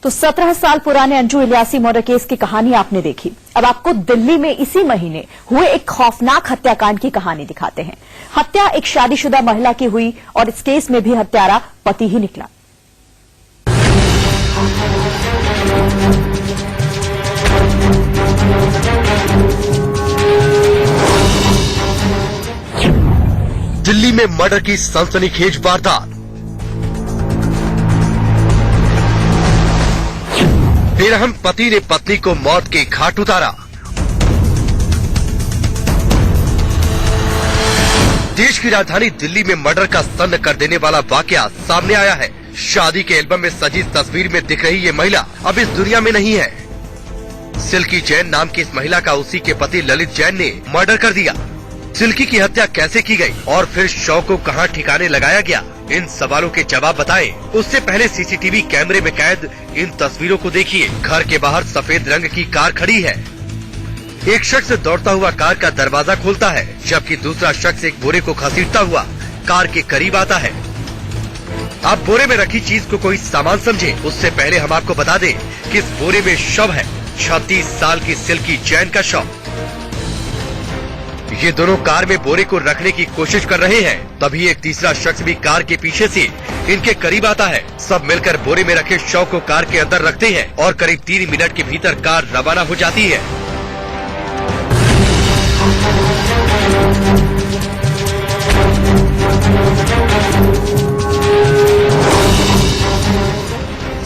तो 17 साल पुराने अंजू इलियासी मर्डर केस की कहानी आपने देखी। अब आपको दिल्ली में इसी महीने हुए एक खौफनाक हत्याकांड की कहानी दिखाते हैं। हत्या एक शादीशुदा महिला की हुई और इस केस में भी हत्यारा पति ही निकला। दिल्ली में मर्डर की सनसनीखेज वारदात। बेरहम पति ने पत्नी को मौत के घाट उतारा। देश की राजधानी दिल्ली में मर्डर का सन्न कर देने वाला वाकया सामने आया है। शादी के एल्बम में सजी तस्वीर में दिख रही ये महिला अब इस दुनिया में नहीं है। सिल्की जैन नाम की इस महिला का उसी के पति ललित जैन ने मर्डर कर दिया। सिल्की की हत्या कैसे की गई और फिर शव को कहां ठिकाने लगाया गया, इन सवालों के जवाब बताएं। उससे पहले सीसीटीवी कैमरे में कैद इन तस्वीरों को देखिए। घर के बाहर सफेद रंग की कार खड़ी है। एक शख्स दौड़ता हुआ कार का दरवाजा खोलता है, जबकि दूसरा शख्स एक बोरे को घसीटता हुआ कार के करीब आता है। आप बोरे में रखी चीज को कोई सामान समझे, उससे पहले हम आपको बता दें कि इस बोरे में शव है 36 साल की सिल्की जैन का शव। ये दोनों कार में बोरे को रखने की कोशिश कर रहे हैं, तभी एक तीसरा शख्स भी कार के पीछे से इनके करीब आता है। सब मिलकर बोरे में रखे शव को कार के अंदर रखते हैं और करीब 3 मिनट के भीतर कार रवाना हो जाती है।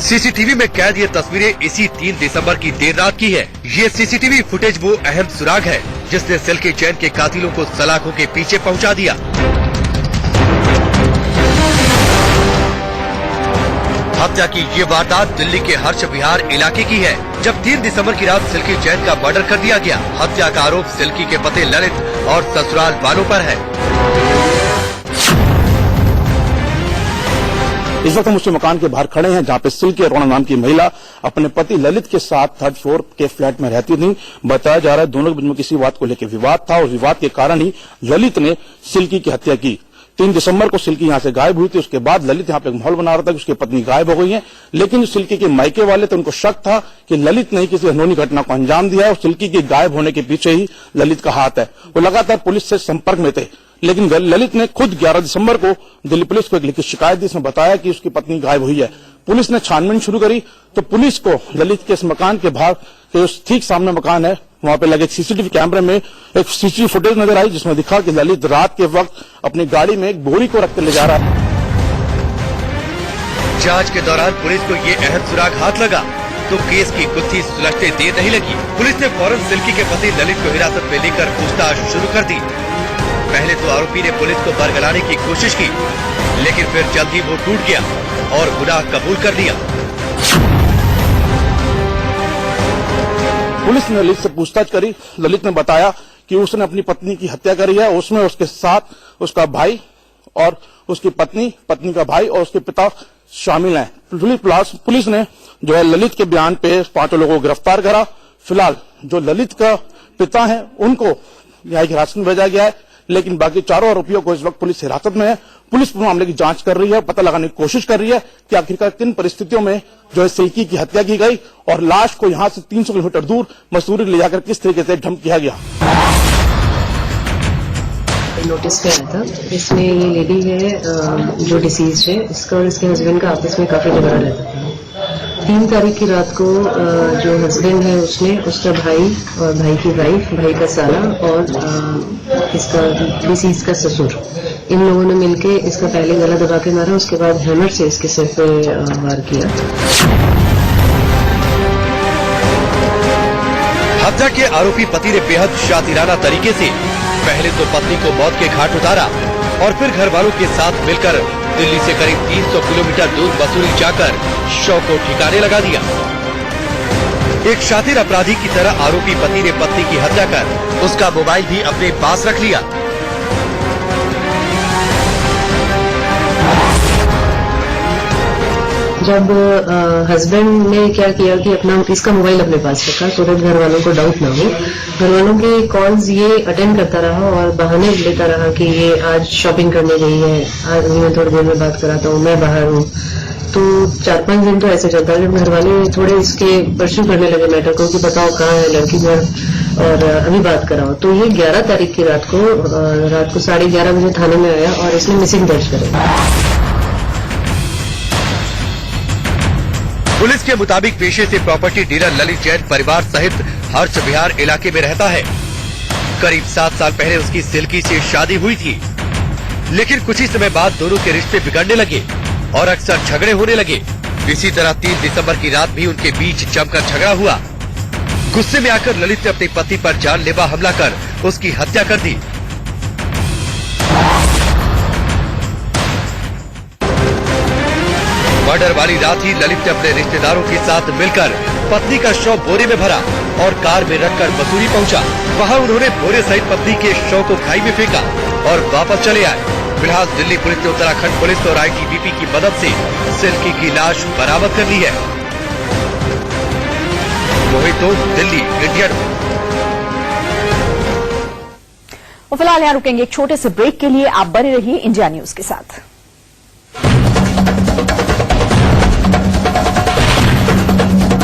सीसीटीवी में कैद ये तस्वीरें इसी 3 दिसंबर की देर रात की है। ये सीसीटीवी फुटेज वो अहम सुराग है जिसने सिल्की जैन के कातिलों को सलाखों के पीछे पहुंचा दिया। हत्या की ये वारदात दिल्ली के हर्ष विहार इलाके की है, जब 3 दिसंबर की रात सिल्की जैन का मर्डर कर दिया गया। हत्या का आरोप सिल्की के पति ललित और ससुराल वालों पर है। इस वक्त हम उसी मकान के बाहर खड़े हैं जहां पे सिल्की अरोड़ा नाम की महिला अपने पति ललित के साथ 3rd फ्लोर के फ्लैट में रहती थी। बताया जा रहा है दोनों के बीच में किसी बात को लेकर विवाद था और विवाद के कारण ही ललित ने सिल्की की हत्या की। 3 दिसंबर को सिल्की यहां से गायब हुई थी। उसके बाद ललित यहां पे एक माहौल बना रहा था कि उसकी पत्नी गायब हो गई है, लेकिन जो सिल्की के मायके वाले थे उनको शक था कि ललित ने ही किसी अनहोनी घटना को अंजाम दिया और सिल्की के गायब होने के पीछे ही ललित का हाथ है। वो लगातार पुलिस से संपर्क में थे, लेकिन ललित ने खुद 11 दिसंबर को दिल्ली पुलिस को एक लिखित शिकायत दी। इसमें बताया कि उसकी पत्नी गायब हुई है। पुलिस ने छानबीन शुरू करी तो पुलिस को ललित के इस मकान के बाहर के ठीक सामने मकान है, वहां पे लगे सीसीटीवी कैमरे में एक सीसीटीवी फुटेज नजर आई जिसमें दिखा कि ललित रात के वक्त अपनी गाड़ी में एक बोरी को रख कर ले जा रहा है। जांच के दौरान पुलिस को ये अहम सुराग हाथ लगा तो केस की गुत्थी सुलझते देर नहीं लगी। पुलिस ने फौरन सिल्की के पति ललित को हिरासत में लेकर पूछताछ शुरू कर दी। पहले तो आरोपी ने पुलिस को बरगलाने की कोशिश की, लेकिन फिर जल्द ही वो टूट गया और गुनाह कबूल कर लिया। पुलिस ने ललित से पूछताछ करी। ललित ने बताया कि उसने अपनी पत्नी की हत्या करी है। उसमें उसके साथ उसका भाई और उसकी पत्नी, पत्नी का भाई और उसके पिता शामिल हैं। पुलिस ने जो है ललित के बयान पे 5 लोगों को गिरफ्तार करा। फिलहाल जो ललित का पिता है उनको न्यायिक हिरासत में भेजा गया है, लेकिन बाकी 4 आरोपियों को इस वक्त पुलिस हिरासत में है। पुलिस मामले की जांच कर रही है, पता लगाने की कोशिश कर रही है कि आखिरकार किन परिस्थितियों में जो है सिल्की की हत्या की गई और लाश को यहां से 300 किलोमीटर दूर मसूरी ले जाकर किस तरीके से डंप किया गया। नोटिस पे आया था, इसमें ये लेडी है जो डिसीज है, इसका और इसके हस्बैंड का आपस में काफी झगड़ा रहता था। 3 तारीख की रात को जो हस्बैंड है उसने उसका भाई और भाई की वाइफ, भाई का साला और इसका डिसीज का ससुर, इन लोगों ने मिलके इसका पहले गला दबा के मारा, उसके बाद हैमर से इसके सिर पे वार किया। हत्या के आरोपी पति ने बेहद शातिराना तरीके से पहले तो पत्नी को मौत के घाट उतारा और फिर घर वालों के साथ मिलकर दिल्ली से करीब 300 किलोमीटर दूर मसूरी जाकर शव को ठिकाने लगा दिया। एक शातिर अपराधी की तरह आरोपी पति ने पत्नी की हत्या कर उसका मोबाइल भी अपने पास रख लिया। जब हस्बैंड ने क्या किया कि अपना इसका मोबाइल अपने पास रखा तो घर वालों को डाउट ना हो, घर वालों की कॉल्स ये अटेंड करता रहा और बहाने लेता रहा कि ये आज शॉपिंग करने गई है, आज मैं थोड़ी देर में बात कराता हूँ, मैं बाहर हूँ। तो 4-5 दिन तो ऐसे चलता है। जब घर वाले थोड़े इसके परस्यू करने लगे मैटर को कि बताओ कहाँ है लड़की घर और अभी बात कराओ, तो ये 11 तारीख की रात को 11:30 बजे थाने में आया और इसने मिसिंग दर्ज कराई। पुलिस के मुताबिक पेशे से प्रॉपर्टी डीलर ललित जैन परिवार सहित हर्ष विहार इलाके में रहता है। करीब 7 साल पहले उसकी सिल्की से शादी हुई थी, लेकिन कुछ ही समय बाद दोनों के रिश्ते बिगड़ने लगे और अक्सर झगड़े होने लगे। इसी तरह 3 दिसंबर की रात भी उनके बीच जमकर झगड़ा हुआ। गुस्से में आकर ललित ने अपनी पत्नी पर जानलेवा हमला कर उसकी हत्या कर दी। मर्डर वाली रात ही ललित ने अपने रिश्तेदारों के साथ मिलकर पत्नी का शव बोरे में भरा और कार में रखकर मसूरी पहुंचा। वहां उन्होंने बोरे सहित पत्नी के शव को खाई में फेंका और वापस चले आए। फिलहाल दिल्ली पुलिस ने उत्तराखंड पुलिस और ITBP की मदद से सिल्की की लाश बरामद कर ली है। वही तो दिल्ली इंडियन। फिलहाल यहाँ रुकेंगे एक छोटे से ब्रेक के लिए। आप बने रहिए इंडिया न्यूज के साथ।